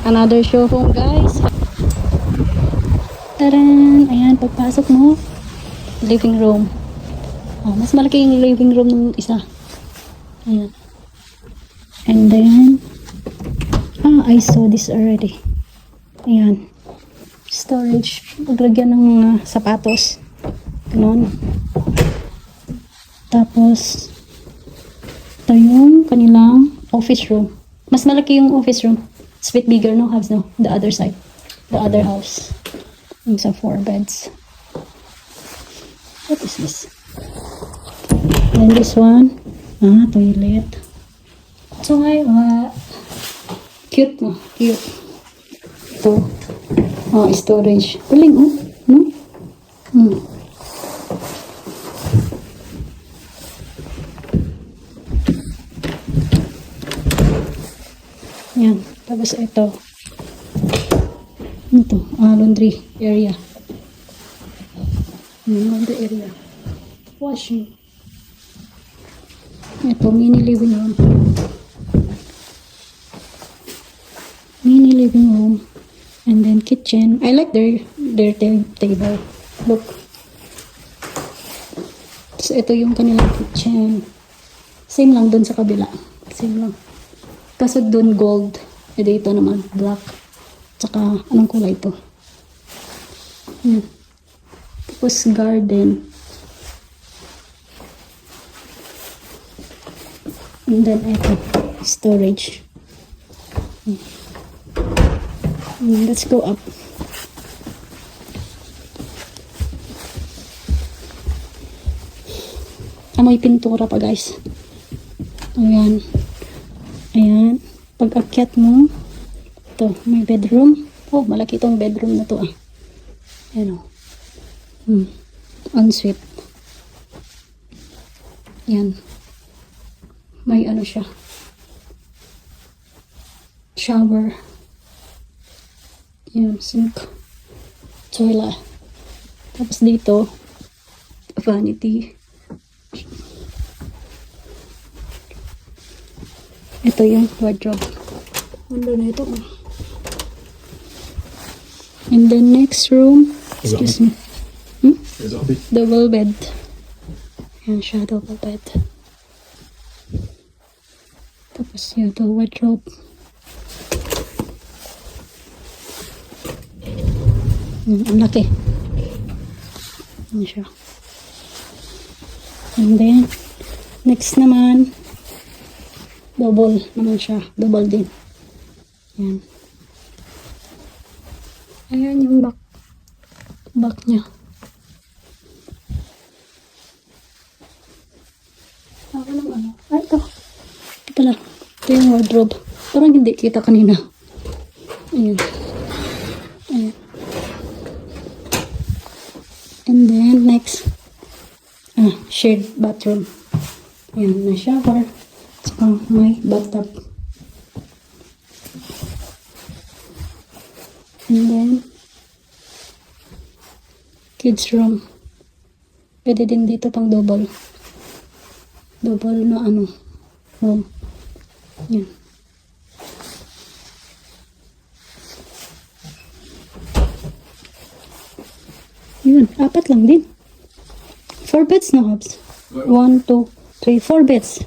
Another showroom, guys. Taran! Ayan, pagpasok mo, living room. Oh, mas malaki yung living room ng isa. Ayan. And then, I saw this already. Ayan. Storage. Paglagyan ng sapatos. Ganon. Tapos, ito yung kanilang office room. Mas malaki yung office room. It's a bit bigger, no? House, no? The other side. The other house. Yung sa 4 beds. What is this? And this one, toilet. So, cute, no? Cute. Ito. Storage. Galing, oh. No? Yan. Tapos ito. Ito. Laundry area. Laundry area. Washing. Ito. Mini living room. Mini living room. And then kitchen. I like their table. Look. So ito yung kanilang kitchen. Same lang dun sa kabila. Same lang. Kaso dun gold. E dito naman black. Tsaka anong kulay ito? Yan. Tapos garden. And then ito. Storage. Let's go up. May pintura pa, guys. Ayan. Ayan. Pag akyat mo, ito, may bedroom. Oh, malaki itong bedroom na to, Ayan, ensuite. Ayan. May ano siya. Shower. Ayan, sink. Toilet. Tapos dito, vanity. Ito yung wardrobe. Ano na ito? And the next room, excuse me. Double bed. Ayan siya, double bed. Tapos yun, the wardrobe. Ang laki. Ayan siya. And then, next naman, double naman siya. Double din. Ayan. Ayan yung back niya. Ako lang ano. Ito. Ito pala. Ito yung wardrobe. Parang hindi kita kanina. Ayan. Ayan. And then, next. Shared bathroom. Ayan, na shower. May bathtub. And then, kids room. Pwede din dito pang double. Double na room. Yan. Yun, 4 lang din. 4 beds na, Hobbs. 1, 2, 3, 4 beds.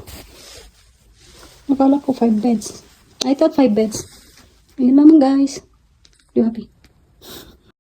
Nakala ko 5 beds. I thought 5 beds. Ayun naman, guys. You happy?